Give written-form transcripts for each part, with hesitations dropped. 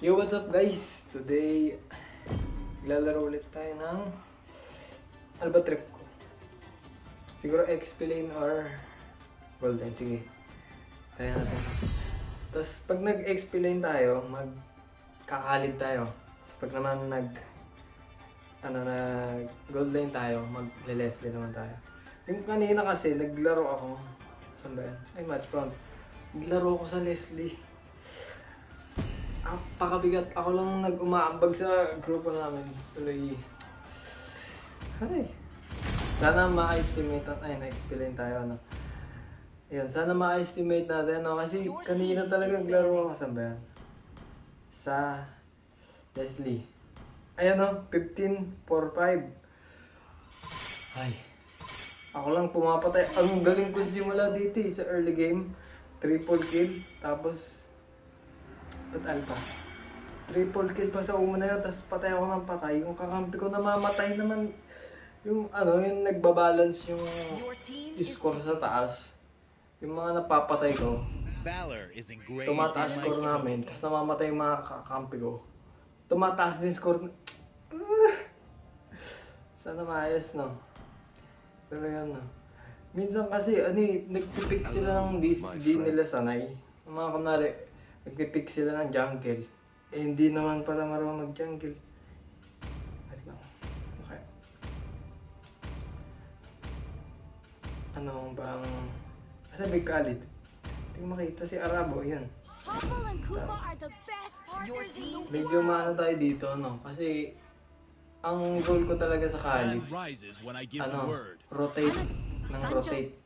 Yo, what's up guys? Today, lalaro ulit tayo ng ano ba trip ko? Siguro X-Plane or Golden. Sige, tayo natin. Tapos pag nag-X-Plane tayo, magkakalid tayo. Tapos pag naman nag Golden tayo, magle-Leslie naman tayo. Yung kanina kasi, naglaro ako. Saan ba yan? Ay, match front. Naglaro ako sa Leslie. Pakabigat. Ako lang nag-umaambag sa grupo namin. Tuloy. Hay. Sana ma-estimate natin. Ay, na-explain tayo, no? Ayan, sana ma-estimate natin, no? Kasi kanina talaga naglaro ako. Saan ba yan? Sa Leslie. Ayan, no? 15-4-5. Ay. Ako lang pumapatay. Ang galing ko simula dito eh, sa early game. Triple kill. Tapos alpha. Triple kill pa sa una yun, tapos patay ako ng patay. Yung kakampi ko namamatay naman. Yung yung nagbabalance yung score sa taas. Yung mga napapatay ko, tumataas score namin, tapos namamatay yung mga kakampi ko. Tumataas din score. Sana maayos, no? Pero yan, no? Minsan kasi, nagpipick sila ng di nila sanay. Yung mga kunwari, nagpipick sila ng jungle. Eh, hindi naman pala marunong mag-jungle. Wait lang. Okay. Ano bang... Kasi may kalid. Hindi ko makita si Arabo, yun. Medyo maano tayo dito, no? Kasi ang goal ko talaga sa kalid, rotate. Nang rotate.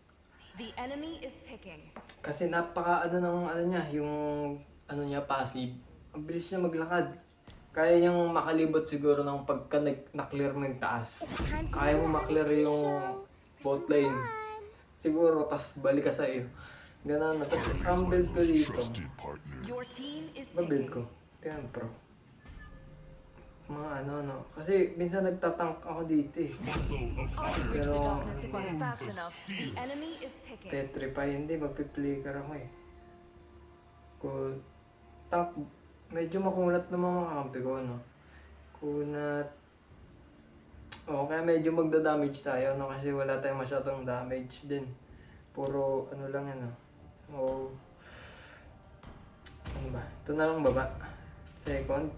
The enemy is picking. Kasi napaka niya, yung niya passive. Ang bilis niya maglakad. Kaya niyang makalibot siguro ng pagka na-clear mo yung taas. Kaya mo maklear yung bot lane. Siguro, tas balik ka sa iyo. Ganun na. Tapos ang build ko dito. Your team is Build picking. ko. Kaya pro. Mga Kasi minsan nagtatank ako dito eh. I'll reach the darkness if I'm fast enough. The enemy is picking. Petrify, hindi. Magpi-flicker ako eh. Cool. Tank. Medyo makunat naman mga kampi ko, no? Kunat. Kaya medyo magda-damage tayo, no? Kasi wala tayong masyadong damage din. Puro, lang yan, no? Ano ba? Ito na lang baba. Second.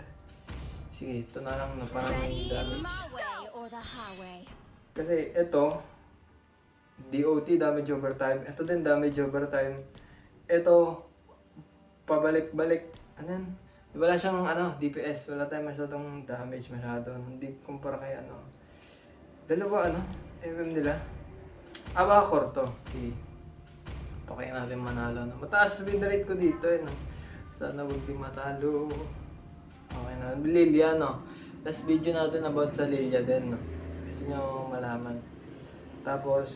Sige, ito na lang na parang may damage. Kasi ito, DOT, damage over time. Ito din, damage over time. Ito, pabalik-balik. Wala siyang DPS. Wala tayong masyadong damage masyado. Hindi kumpara kay dalawa MM nila. Baka korto. Sige. Ito kaya natin manalo. No? Mataas win rate ko dito no? Sana huwag di matalo. Okay na. Lilia, no? Last video natin about sa Lilia din, no? Gusto nyo malaman. Tapos,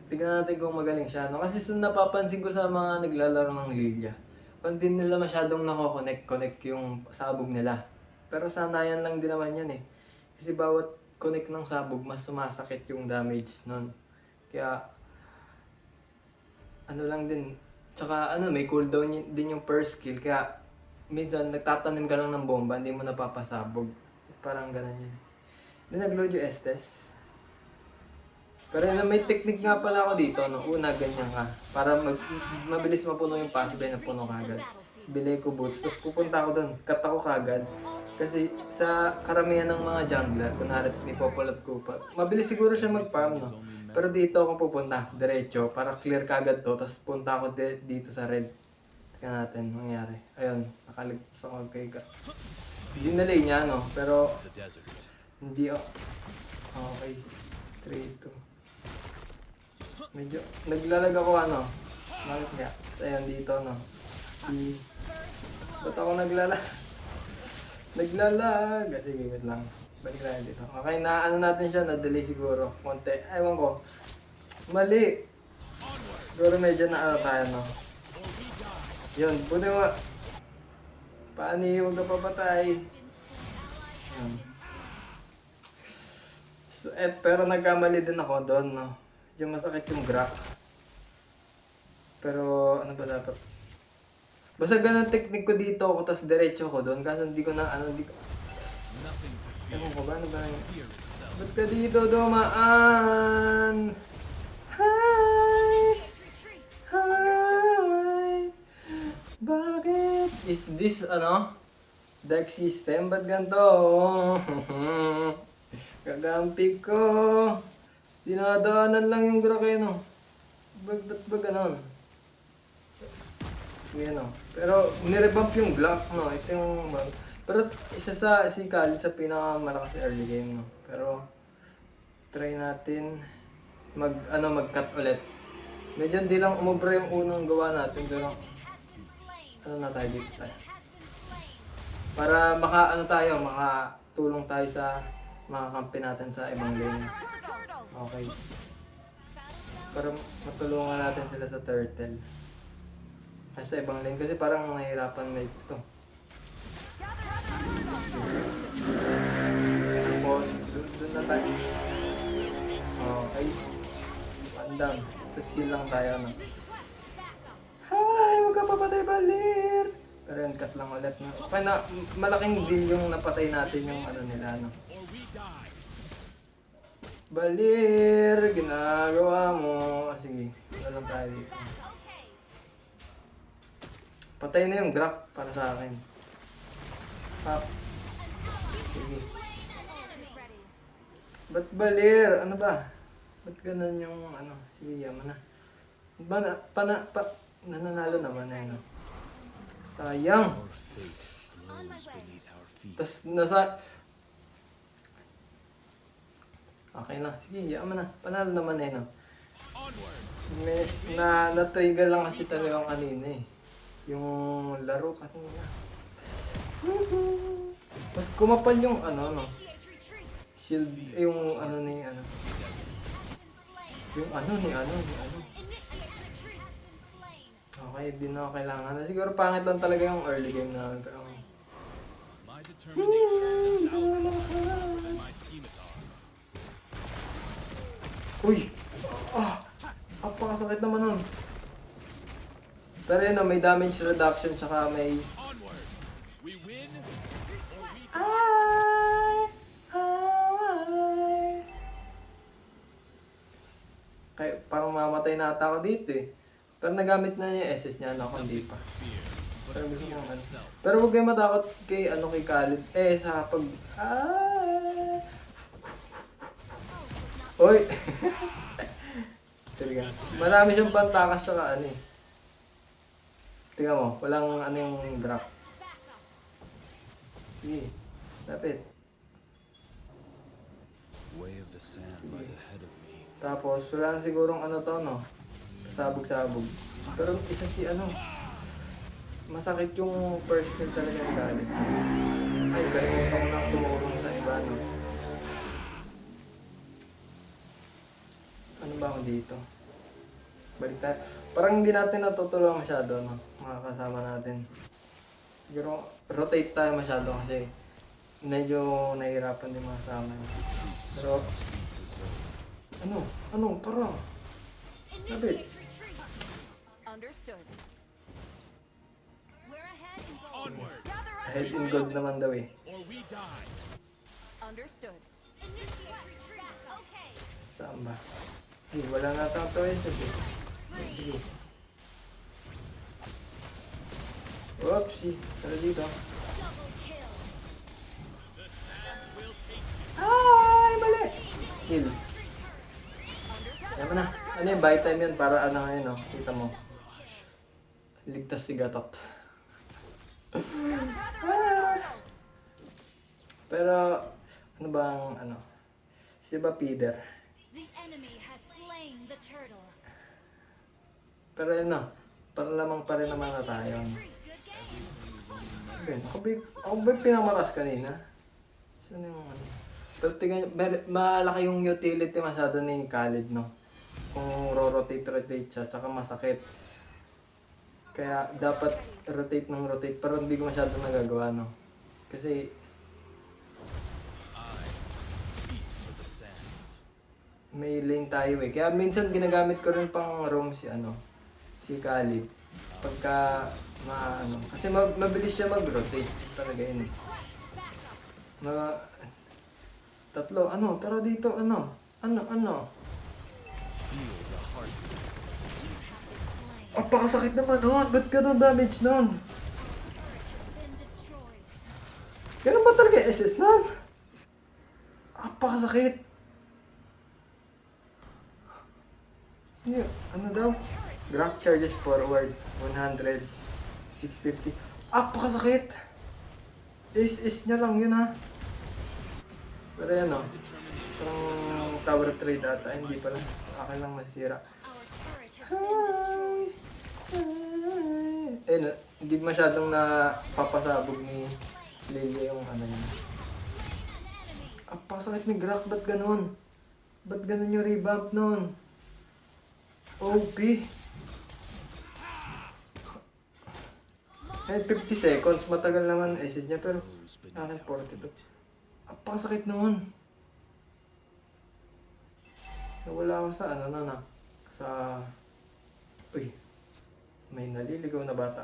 tignan natin kung magaling siya, no? Kasi napapansin ko sa mga naglalaro ng Lilia, hindi nila masyadong nako-connect yung sabog nila. Pero sanayan lang din naman yan eh. Kasi bawat connect ng sabog, mas sumasakit yung damage nun. Kaya, lang din. Tsaka may cooldown din yung per skill. Kaya, minsan nagtatanim ka lang ng bomba, hindi mo napapasabog. Parang ganun yun. Hindi nag-load yung Estes. Pero may technique nga pala ako dito, no? Una, ganyan ka. Para mabilis mapuno yung passive na puno kagad. Tapos bilhin ko boots, tapos pupunta ako doon. Cut ako kagad. Kasi sa karamihan ng mga jungler, kunwari ni Popol at Kupa, mabilis siguro siya mag-farm, no? Pero dito ako pupunta, diretso, para clear kagad to. Tapos punta ako dito sa red. Tingnan natin mangyari. Ayun, nakaligtas ako kay Ka. Hindi na lane niya, no? Pero, hindi okay. 3-2. Medyo, naglalag ako bakit nga? So, ayan dito, no? Ba't ako naglalag? Naglalag! Sige, wait lang. Balik na dito. Okay, natin siya, na-delay siguro. Konti. Ewan ko. Mali! Siguro medyo tayo, no? Yun, buti mo. Paani, huwag ka papatay. Yun. So, pero nagkamali din ako doon, no? Yung masakit yung graph. Pero, ano ba dapat? Basta ganun technique ko dito ako, tapos diretso ko doon. Kaso hindi ko na, hindi ko... Ewan ko ba, ano ba yun? Ba't ka dito dumaan? Hi! Hi! Bakit? Is this, dark system? Ba't ganito? Gagampi ko. Dinadaanan lang yung Grakeno. Ba't ba ganon? Yan o. Pero nirevamp yung Glock, no? Ito yung... Pero isa sa si Khalid sa pinakamalakas na early game, no? Pero try natin mag-cut ulit. Medyo hindi lang umubra yung unang gawa natin, pero na tayo dito tayo. Para makatulong tayo sa mga kampi natin sa ibang lane. Okay. Para matulungan natin sila sa turtle. Ay, sa ibang lane kasi parang nahihirapan na ito. Tapos, doon na tayo. Okay. Pandam. Tapos heal lang tayo, no? Hi! Huwag ka papatay, Balir! Pero yun, cut lang ulit, no? Okay na, malaking deal yung napatay natin yung nila, no? Balir! Ginagawa mo! Sige, ano lang tayo dito. Patay na yung Grak para sa akin. Pop. Sige. Ba't Balir? Ano ba? Ba't ganun yung Sige, yaman na. Nananalo naman na yun. Sayang! Tas Okay na. Sige, yaman na. Panalo naman na yun. Na-trigger lang kasi talaga yung kanina eh. Yung laro kanina. Mas kumapal yung shield, yung ni Yung ni Okay, di na kailangan na. Siguro pangit lang talaga yung early game namin. Pero... Uy! Apakasakit naman nun. Pero yun may damage reduction tsaka may... Kaya parang mamatay na ata ako dito eh. Pero nagamit na niya yung SS niya, ako hindi pa. Pero gusto ko Pero huwag kayo matakot kay kay Khalid. Sa pag... Uy! Talaga. Marami siyang pantakas saka eh. Tingnan mo, walang yung drop. Sige, lapit. Tapos, wala na sigurong sabog-sabog. Pero isa si masakit yung first kill talaga ng Khalid. Ay, kalimutan ko nang tumulong sa iba, no? Ano ba ako dito? Balik tayo. Parang hindi natin natutulungan masyado, no? Mga kasama natin. Siguro, rotate tayo masyado kasi medyo nahihirapan din mga kasama. Pero, Tara! Lapit! Understood. We're Ahead in gold naman daw eh. Understood. Saan ba? Ay, wala na tayong choices eh. Sige. Oopsie. Tara dito. Ay, mali! Kill. Ayan na. Ano yung buy time yan para ngayon, no? Kita mo. Ligtas si Gatot. Pero, ano bang, si ba Peter? The enemy has slain the turtle. Pero para lamang pa rin naman na tayo. Okay, ako ba pinamaras kanina? Saan yung Pero tingnan, malaki yung utility masyado ni Khalid, no? Kung rotate siya, tsaka masakit. Kaya dapat rotate ng rotate, pero hindi ko masyado nagagawa, no? Kasi may lane tayo eh. Kaya minsan ginagamit ko rin pang roam si Khalid. Pagka ano, kasi mabilis siya mag-rotate. Talaga yun. Mga tatlo, ano, tara dito, ano. Pakasakit naman nun. Ba't ganun damage nun? Ganun ba talaga yung SS nun? Pakasakit. Ano daw? Graph charges forward 100, 650. Pakasakit. SS niya lang yun ha. Pero yan o. Parang tower trade ata. Hindi pala. Akin lang masira. Hindi masyadong napapasabog ni Lilia yung ano yun. Pakasakit ni Grok. Ba't ganun? Ba't ganun yung revamp nun? OP. 50 seconds. Matagal naman SS niya pero akin 42. Pakasakit noon. Nawala ako sa ano na. Sa... Uy. May naliligaw na bata.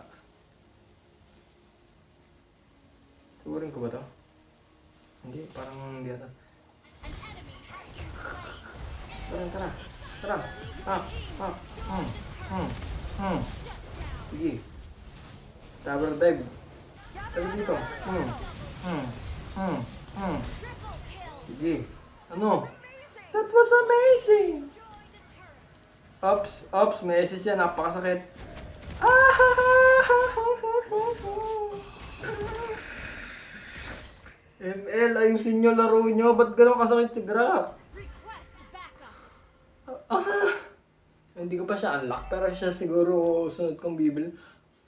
Tugurin ko ba to? Hindi. Parang hindi ata. Tara. Sige. Tower dive. Tabi dito. Sige. Ano? That was amazing! Ops, may SS yan. Napakasakit. ML, ayusin nyo laro nyo. Ba't gano'n kasakit si Grok? Hindi ko pa siya unlock, pero siya siguro sunod kong bibili.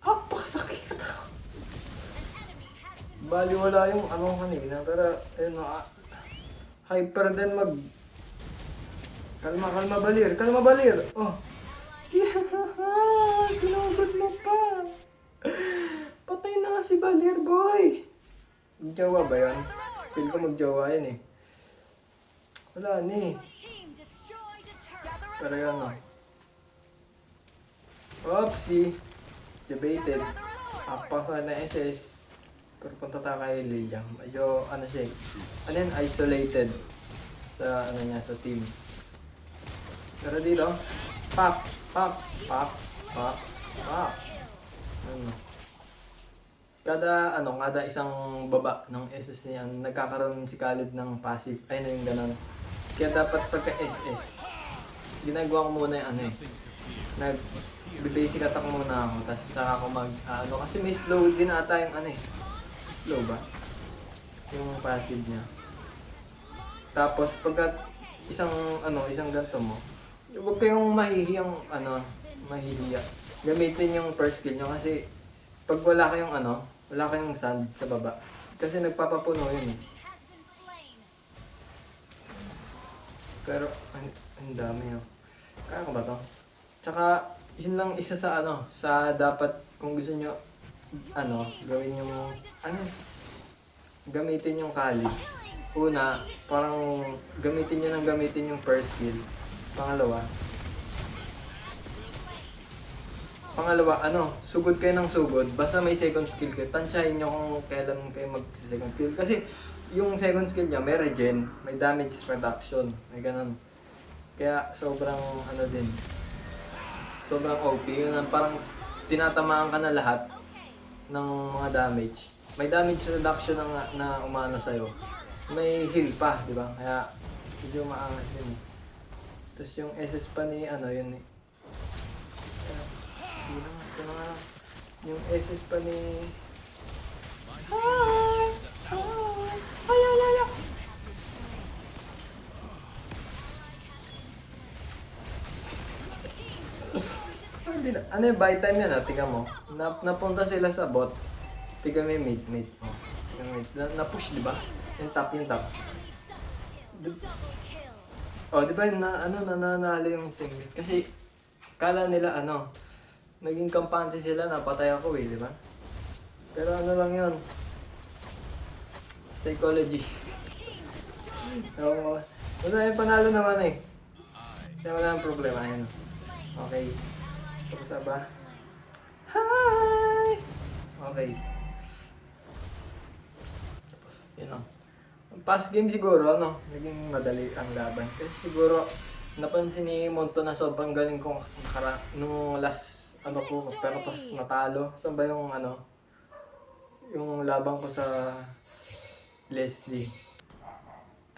Pakasakit. Bali wala yung ano kanina, pero ayun hyper din mag... Kalma balir. Oh. Sinugod mo pa. Patay na nga si Balir, boy. Magjawa ba yan? Feel ko magjawa yan eh. Wala ni. Pero yan o. Oopsie. Debated. Pakasakit na SS. Pero punta tayo kay Lilia. Medyo ano siya eh. Ano yan? Isolated. Sa ano niya, sa team. Pero dito. Pop. Ano. Kada isang baba ng SS niya, nagkakaroon si Khalid ng passive. Ay na yung ganon. Kaya dapat pagka SS, ginagawa ko muna yung ano eh. Basic attack muna ako, tapos saka ako kasi may slow din ata yung ano eh. Slow ba? Yung passive niya. Tapos pagka isang ganito mo, huwag kayong mahihiyang mahihiya. Gamitin yung first skill nyo kasi pag wala kayong sand sa baba. Kasi nagpapapuno yun eh. Pero ang dami yun. Kaya ko ba to? Tsaka yun lang isa sa dapat kung gusto nyo gawin yung gamitin yung Kali. Una, parang gamitin yung first skill. Pangalawa, sugod kayo ng sugod. Basta may second skill kayo. Tansyahin nyo kung kailan kayo mag-second skill. Kasi yung second skill niya, may regen, may damage reduction, may ganun. Kaya sobrang sobrang OP. Yun parang tinatamaan ka na lahat ng mga damage. May damage reduction na umano sa'yo. May heal pa, di ba? Kaya medyo maangas din. Tapos yung SS pa ni yun eh. Ito na nga. Yung SS pa ni... Ano yung buy time yan tingnan mo. Napunta sila sa bot. Tingnan mo yung mate. Na-push, di ba? Yung top. Di ba nanalo yung teammate? Kasi kala nila naging kampante sila, napatay ako di ba? Pero lang yun. Psychology. So, panalo naman eh. Kaya wala nang problema yun. Okay. Tapos ba? Hi! Okay. Tapos, yun o. Ang past game siguro, naging madali ang laban. Kasi siguro, napansin ni Monto na sobrang galing kong nung last, ko, pero pas natalo. Saan ba yung, yung labang ko sa Leslie.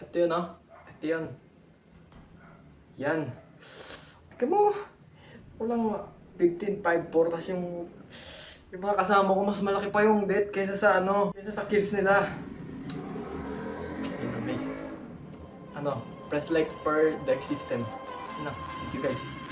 Ito yun, Ito yun. Yan. Tignan mo. Walang 15-5-4. Tapos yung mga kasama ko mas malaki pa yung death kaysa sa kaysa sa kills nila. Yun, amazing. Press like per deck system. Thank you guys.